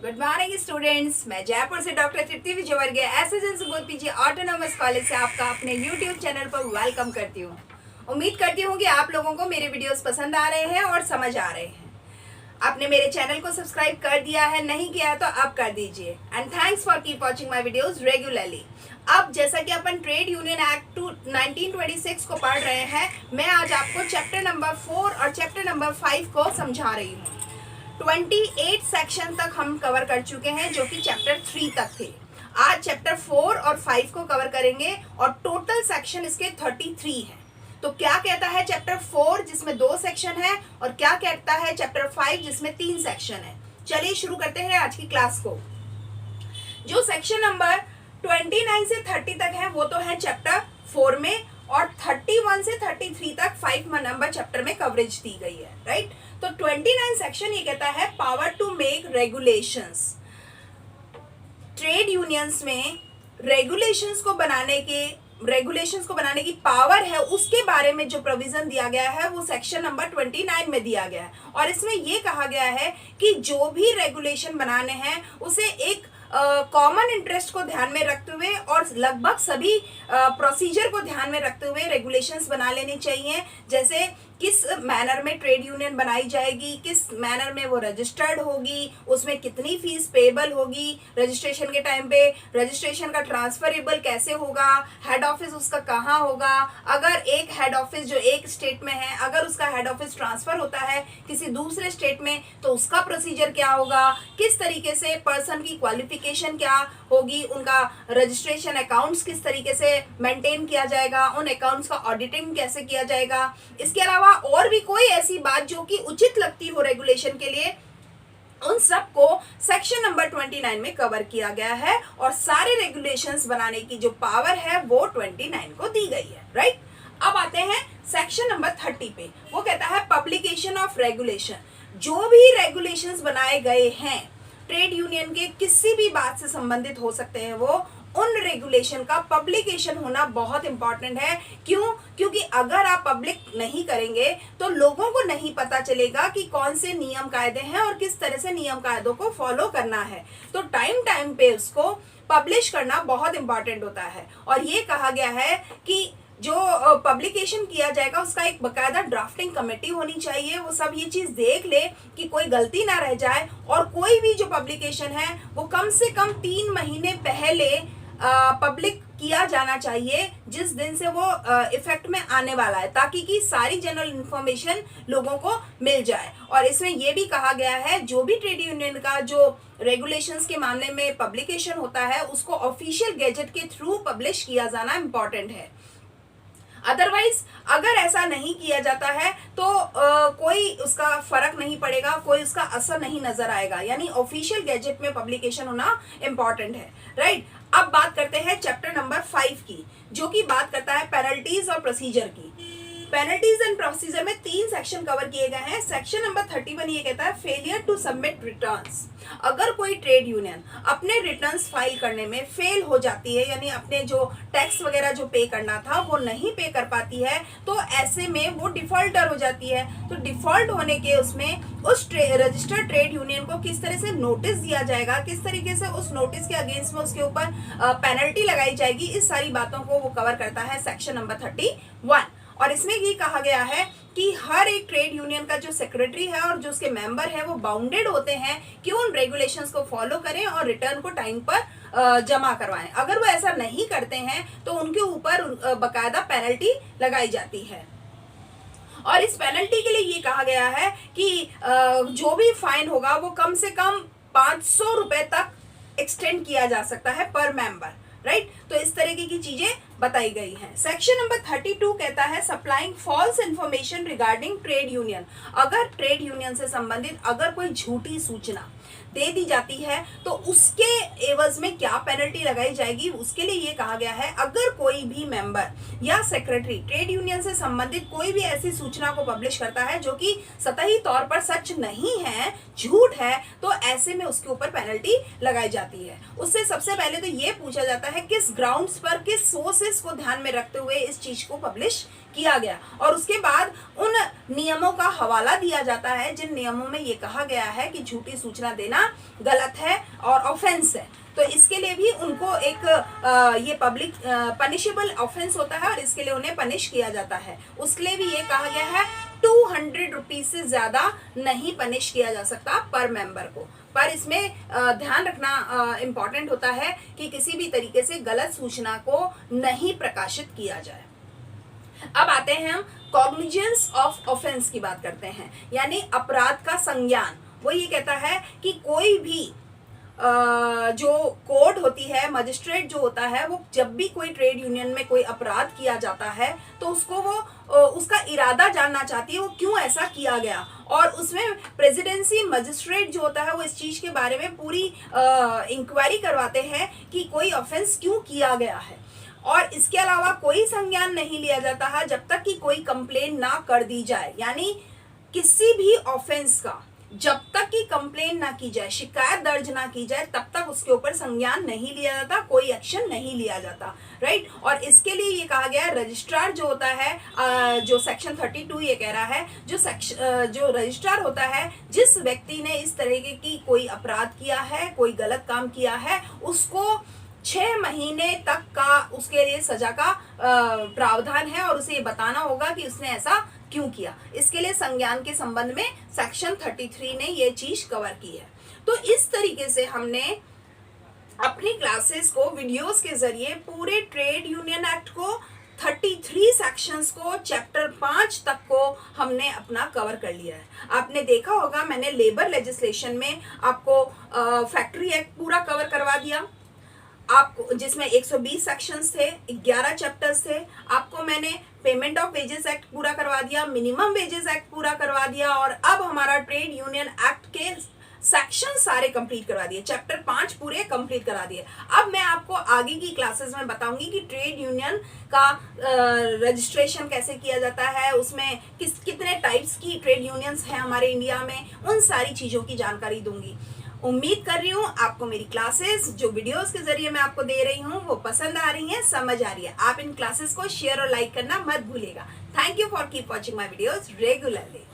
Good morning students, मैं जयपुर से doctor Tripti Vijayvargiya SSN Subodh PG autonomous college से आपका अपने यूट्यूब चैनल पर वेलकम करती हूँ। उम्मीद करती हूँ कि आप लोगों को मेरे वीडियोस पसंद आ रहे हैं और समझ आ रहे हैं। आपने मेरे चैनल को सब्सक्राइब कर दिया है, नहीं किया है तो अब कर दीजिए। And thanks for keep watching my videos regularly. अब जैसा कि अपन ट्रेड यूनियन एक्ट 1926 को पढ़ रहे हैं, मैं आज आपको चैप्टर नंबर 4 और चैप्टर नंबर 5 को समझा रही हूँ। 28 सेक्शन तक हम कवर कर चुके हैं, जो कि चैप्टर 3 तक थे। आज चैप्टर 4 और 5 को कवर करेंगे और टोटल सेक्शन इसके 33 हैं। तो क्या कहता है चैप्टर 4 जिसमें 2 सेक्शन है, और क्या कहता है चैप्टर 5 जिसमें 3 सेक्शन है। चलिए शुरू करते हैं आज की क्लास को। जो सेक्शन नंबर 29 से 30 तक है वो तो है चैप्टर 4 में, और 31 से 33 तक 5 नंबर चैप्टर में कवरेज दी गई है, राइट। तो 29 सेक्शन ये कहता है power to make regulations. Trade unions में रेगुलेशंस को बनाने की पावर है, उसके बारे में जो प्रोविजन दिया गया है वो सेक्शन नंबर 29 में दिया गया है। और इसमें ये कहा गया है कि जो भी रेगुलेशन बनाने हैं उसे एक कॉमन इंटरेस्ट को ध्यान में रखते हुए और लगभग सभी प्रोसीजर को ध्यान में रखते हुए रेगुलेशंस बना लेने चाहिए। जैसे किस मैनर में ट्रेड यूनियन बनाई जाएगी, किस मैनर में वो रजिस्टर्ड होगी, उसमें कितनी फीस पेबल होगी रजिस्ट्रेशन के टाइम पे, रजिस्ट्रेशन का ट्रांसफरेबल कैसे होगा, हेड ऑफिस उसका कहाँ होगा, अगर एक हेड ऑफिस जो एक स्टेट में है अगर उसका हेड ऑफिस ट्रांसफर होता है किसी दूसरे स्टेट में तो उसका प्रोसीजर क्या होगा, किस तरीके से पर्सन की क्वालिफिकेशन क्या होगी, उनका रजिस्ट्रेशन अकाउंट्स किस तरीके से मेंटेन किया जाएगा, उन अकाउंट्स का ऑडिटिंग कैसे किया जाएगा। इसके अलावा और भी कोई ऐसी बात जो कि उचित लगती हो रेगुलेशन के लिए, उन सबको सेक्शन नंबर 29 में कवर किया गया है। और सारे रेगुलेशंस बनाने की जो पावर है वो 29 को दी गई है, राइट। अब आते हैं सेक्शन नंबर 30 पे। वो कहता है पब्लिकेशन ऑफ रेगुलेशन। जो भी रेगुलेशंस बनाए गए हैं ट्रेड यूनियन के किसी भी बात से संबंधित हो सकते हैं, वो उन रेगुलेशन का पब्लिकेशन होना बहुत इंपॉर्टेंट है। क्यों? क्योंकि अगर आप पब्लिक नहीं करेंगे तो लोगों को नहीं पता चलेगा कि कौन से नियम कायदे हैं और किस तरह से नियम कायदों को फॉलो करना है। तो टाइम पे उसको पब्लिश करना बहुत इंपॉर्टेंट होता है। और ये कहा गया है कि जो पब्लिकेशन किया जाएगा उसका एक बकायदा ड्राफ्टिंग कमेटी होनी चाहिए। वो सब ये चीज देख ले कि कोई गलती ना रह जाए, और कोई भी जो पब्लिकेशन है वो कम से कम 3 महीने पहले पब्लिक किया जाना चाहिए, जिस दिन से वो इफेक्ट में आने वाला है, ताकि कि सारी जनरल इंफॉर्मेशन लोगों को मिल जाए। और इसमें ये भी कहा गया है जो भी ट्रेड यूनियन का जो रेगुलेशंस के मामले में पब्लिकेशन होता है उसको ऑफिशियल गैजेट के थ्रू पब्लिश किया जाना इम्पोर्टेंट है। अदरवाइज अगर ऐसा नहीं किया जाता है तो कोई उसका फर्क नहीं पड़ेगा, कोई उसका असर नहीं नजर आएगा। यानी ऑफिशियल गैजेट में पब्लिकेशन होना इंपॉर्टेंट है, राइट। अब बात करते हैं चैप्टर नंबर 5 की, जो कि बात करता है पेनल्टीज और प्रोसीजर की। पेनल्टीज एंड प्रोसीजर में 3 सेक्शन कवर किए गए हैं। सेक्शन नंबर 31 ये कहता है फेलियर टू सबमिट रिटर्न्स। अगर कोई ट्रेड यूनियन अपने रिटर्न्स फाइल करने में फेल हो जाती है, यानी अपने जो टैक्स वगैरह जो पे करना था वो नहीं पे कर पाती है, तो ऐसे में वो डिफॉल्टर हो जाती है। तो डिफॉल्ट होने के उसमें उस रजिस्टर्ड ट्रेड यूनियन को किस तरह से नोटिस दिया जाएगा, किस तरीके से उस नोटिस के अगेंस्ट में उसके ऊपर पेनल्टी लगाई जाएगी, इस सारी बातों को वो कवर करता है सेक्शन नंबर 31। और इसमें ये कहा गया है कि हर एक ट्रेड यूनियन का जो सेक्रेटरी है और जो उसके मेंबर है वो बाउंडेड होते हैं कि उन रेगुलेशंस को फॉलो करें और रिटर्न को टाइम पर जमा करवाएं। अगर वो ऐसा नहीं करते हैं तो उनके ऊपर बकायदा पेनल्टी लगाई जाती है। और इस पेनल्टी के लिए ये कहा गया है कि जो भी फाइन होगा वो कम से कम 500 रुपए तक एक्सटेंड किया जा सकता है पर मेंबर, राइट। तो इस तरीके की चीजें बताई गई हैं। सेक्शन नंबर 32 कहता है supplying false information regarding trade union. अगर ट्रेड यूनियन से संबंधित अगर कोई झूठी सूचना दे दी जाती है तो उसके एवज में क्या पेनल्टी लगाई जाएगी, उसके लिए ये कहा गया है अगर कोई भी मेंबर या सेक्रेटरी ट्रेड यूनियन से संबंधित कोई भी ऐसी सूचना को पब्लिश करता है जो कि सतही तौर पर सच नहीं है, झूठ है, तो ऐसे में उसके ऊपर पेनल्टी लगाई जाती है। उससे सबसे पहले तो ये पूछा जाता है किस ग्राउंड्स पर, किस सोर्सेस को ध्यान में रखते हुए इस चीज को पब्लिश किया गया और उसके बाद उन नियमों का हवाला दिया जाता है जिन नियमों में ये कहा गया है कि झूठी सूचना देना गलत है और ऑफेंस है। तो इसके लिए भी उनको एक ये पब्लिक पनिशेबल ऑफेंस होता है और इसके लिए उन्हें पनिश किया जाता है। उसके लिए भी ये कहा गया है 200 रुपीज से ज्यादा नहीं पनिश किया जा सकता पर मेंबर को। पर इसमें ध्यान रखना इम्पॉर्टेंट होता है कि किसी भी तरीके से गलत सूचना को नहीं प्रकाशित किया जाए। अब आते हैं हम कॉग्निजेंस ऑफ ऑफेंस की बात करते हैं, यानी अपराध का संज्ञान। वो ये कहता है कि कोई भी जो कोर्ट होती है, मजिस्ट्रेट जो होता है, वो जब भी कोई ट्रेड यूनियन में कोई अपराध किया जाता है तो उसको वो उसका इरादा जानना चाहती है, वो क्यों ऐसा किया गया। और उसमें प्रेसिडेंसी मजिस्ट्रेट जो होता है वो इस चीज के बारे में पूरी इंक्वायरी करवाते हैं कि कोई ऑफेंस क्यों किया गया है। और इसके अलावा कोई संज्ञान नहीं लिया जाता है जब तक कि कोई कंप्लेन ना कर दी जाए, यानी किसी भी ऑफेंस का जब तक कि कंप्लेन ना की जाए, शिकायत दर्ज ना की जाए, तब तक उसके ऊपर संज्ञान नहीं लिया जाता, कोई एक्शन नहीं लिया जाता, राइट। और इसके लिए ये कहा गया है रजिस्ट्रार जो होता है, जो सेक्शन 32 ये कह रहा है, जो रजिस्ट्रार होता है, जिस व्यक्ति ने इस तरह की कोई अपराध किया है, कोई गलत काम किया है, उसको 6 महीने तक का उसके लिए सजा का प्रावधान है और उसे ये बताना होगा कि उसने ऐसा क्यों किया। इसके लिए संज्ञान के संबंध में सेक्शन 33 ने ये चीज कवर की है। तो इस तरीके से हमने अपनी क्लासेस को वीडियोस के जरिए पूरे ट्रेड यूनियन एक्ट को 33 सेक्शंस को चैप्टर 5 तक को हमने अपना कवर कर लिया है। आपने देखा होगा मैंने लेबर लेजिस्लेशन में आपको फैक्ट्री एक्ट पूरा कवर करवा दिया, आपको जिसमें 120 सेक्शंस थे, 11 चैप्टर्स थे। आपको मैंने पेमेंट ऑफ वेजेस एक्ट पूरा करवा दिया, मिनिमम वेजेस एक्ट पूरा करवा दिया और अब हमारा ट्रेड यूनियन एक्ट के सेक्शन सारे कंप्लीट करवा दिए, चैप्टर 5 पूरे कंप्लीट करा दिए। अब मैं आपको आगे की क्लासेस में बताऊंगी कि ट्रेड यूनियन का रजिस्ट्रेशन कैसे किया जाता है, उसमें कितने टाइप्स की ट्रेड यूनियंस हैं हमारे इंडिया में, उन सारी चीजों की जानकारी दूंगी। उम्मीद कर रही हूँ आपको मेरी क्लासेस जो वीडियोस के जरिए मैं आपको दे रही हूँ वो पसंद आ रही हैं, समझ आ रही है। आप इन क्लासेस को शेयर और लाइक करना मत भूलिएगा। Thank you for keep watching my videos regularly.